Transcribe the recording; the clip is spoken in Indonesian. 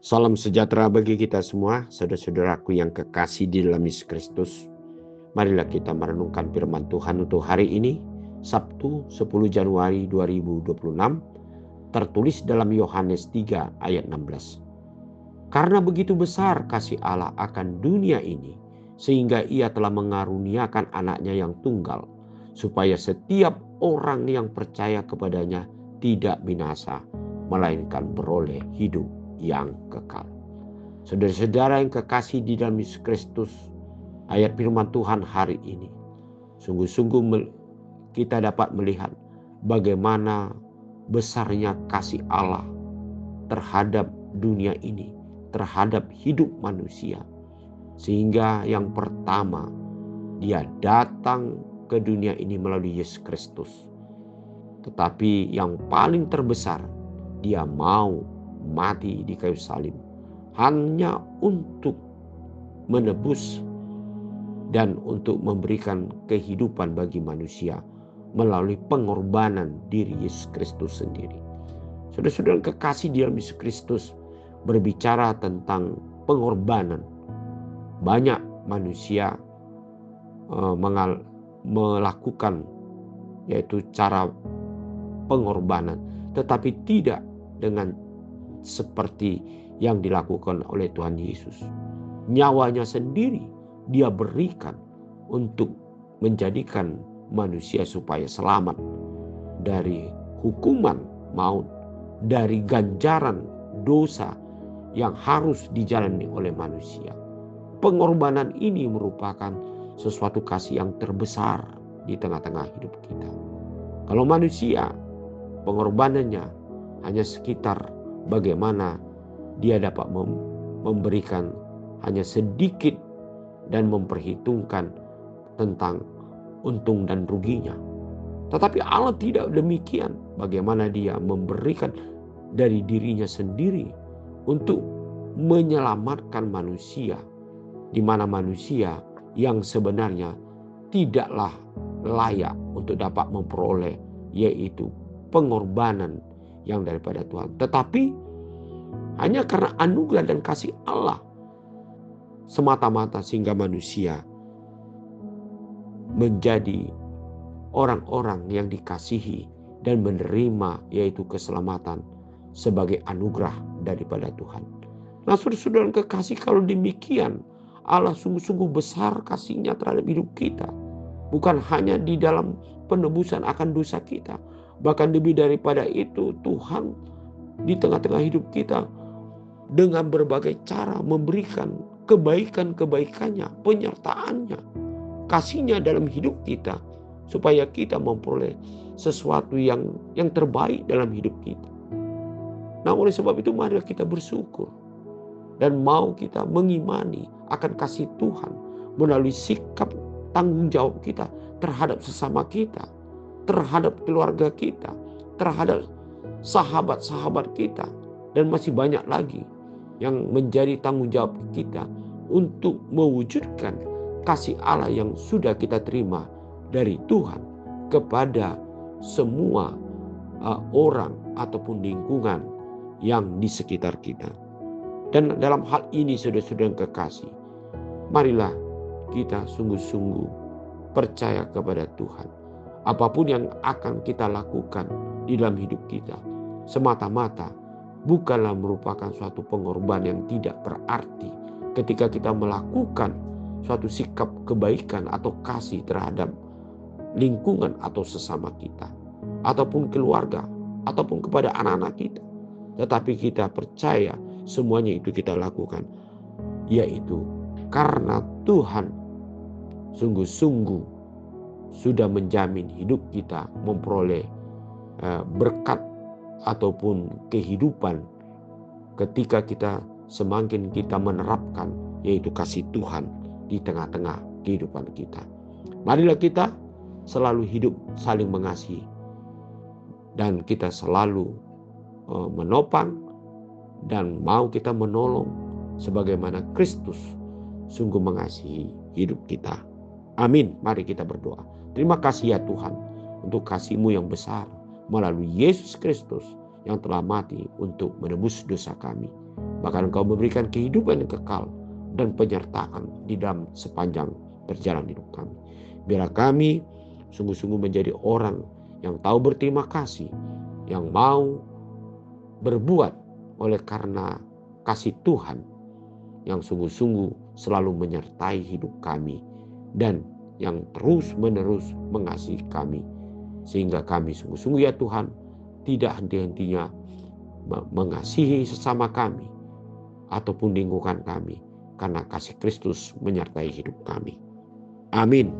Salam sejahtera bagi kita semua, saudara-saudaraku yang kekasih di dalam Yesus Kristus. Marilah kita merenungkan firman Tuhan untuk hari ini, Sabtu 10 Januari 2026, tertulis dalam Yohanes 3 ayat 16. Karena begitu besar kasih Allah akan dunia ini, sehingga Ia telah mengaruniakan anaknya yang tunggal, supaya setiap orang yang percaya kepadanya tidak binasa, melainkan beroleh hidup yang kekal. Saudara-saudara yang kekasih di dalam Yesus Kristus, ayat firman Tuhan hari ini sungguh-sungguh kita dapat melihat bagaimana besarnya kasih Allah terhadap dunia ini, terhadap hidup manusia. Sehingga yang pertama, Dia datang ke dunia ini melalui Yesus Kristus. Tetapi yang paling terbesar, Dia mau mati di kayu salib hanya untuk menebus dan untuk memberikan kehidupan bagi manusia melalui pengorbanan diri Yesus Kristus sendiri. Saudara-saudara kekasih di dalam Yesus Kristus berbicara tentang pengorbanan. Banyak manusia melakukan yaitu cara pengorbanan, tetapi tidak dengan seperti yang dilakukan oleh Tuhan Yesus. Nyawanya sendiri Dia berikan untuk menjadikan manusia supaya selamat dari hukuman maut, dari ganjaran dosa yang harus dijalani oleh manusia. Pengorbanan ini merupakan sesuatu kasih yang terbesar di tengah-tengah hidup kita. Kalau manusia pengorbanannya hanya sekitar bagaimana dia dapat memberikan hanya sedikit dan memperhitungkan tentang untung dan ruginya. Tetapi Allah tidak demikian. Bagaimana Dia memberikan dari dirinya sendiri untuk menyelamatkan manusia, di mana manusia yang sebenarnya tidaklah layak untuk dapat memperoleh yaitu pengorbanan yang daripada Tuhan. Tetapi hanya karena anugerah dan kasih Allah semata-mata sehingga manusia menjadi orang-orang yang dikasihi dan menerima yaitu keselamatan sebagai anugerah daripada Tuhan. Nah, saudara-saudara kekasih, kalau demikian Allah sungguh-sungguh besar kasih-Nya terhadap hidup kita. Bukan hanya di dalam penebusan akan dosa kita, bahkan lebih daripada itu Tuhan di tengah-tengah hidup kita dengan berbagai cara memberikan kebaikan-kebaikannya, penyertaannya, kasih-Nya dalam hidup kita, supaya kita memperoleh sesuatu yang terbaik dalam hidup kita. Nah, oleh sebab itu mari kita bersyukur dan mau kita mengimani akan kasih Tuhan melalui sikap tanggung jawab kita terhadap sesama kita, terhadap keluarga kita, terhadap sahabat-sahabat kita, dan masih banyak lagi yang menjadi tanggung jawab kita untuk mewujudkan kasih Allah yang sudah kita terima dari Tuhan kepada semua orang ataupun lingkungan yang di sekitar kita. Dan dalam hal ini saudara-saudara yang kekasih, marilah kita sungguh-sungguh percaya kepada Tuhan. Apapun yang akan kita lakukan di dalam hidup kita, semata-mata bukanlah merupakan suatu pengorbanan yang tidak berarti ketika kita melakukan suatu sikap kebaikan atau kasih terhadap lingkungan atau sesama kita, ataupun keluarga, ataupun kepada anak-anak kita. Tetapi kita percaya semuanya itu kita lakukan, yaitu karena Tuhan sungguh-sungguh sudah menjamin hidup kita memperoleh berkat ataupun kehidupan ketika kita semakin kita menerapkan yaitu kasih Tuhan di tengah-tengah kehidupan kita. Marilah kita selalu hidup saling mengasihi dan kita selalu menopang dan mau kita menolong sebagaimana Kristus sungguh mengasihi hidup kita. Amin. Mari kita berdoa. Terima kasih ya Tuhan untuk kasih-Mu yang besar melalui Yesus Kristus yang telah mati untuk menebus dosa kami. Bahkan Engkau memberikan kehidupan yang kekal dan penyertaan di dalam sepanjang perjalanan hidup kami. Biarlah kami sungguh-sungguh menjadi orang yang tahu berterima kasih, yang mau berbuat oleh karena kasih Tuhan yang sungguh-sungguh selalu menyertai hidup kami dan yang terus-menerus mengasihi kami. Sehingga kami sungguh-sungguh ya Tuhan tidak henti-hentinya mengasihi sesama kami ataupun lingkungan kami karena kasih Kristus menyertai hidup kami. Amin.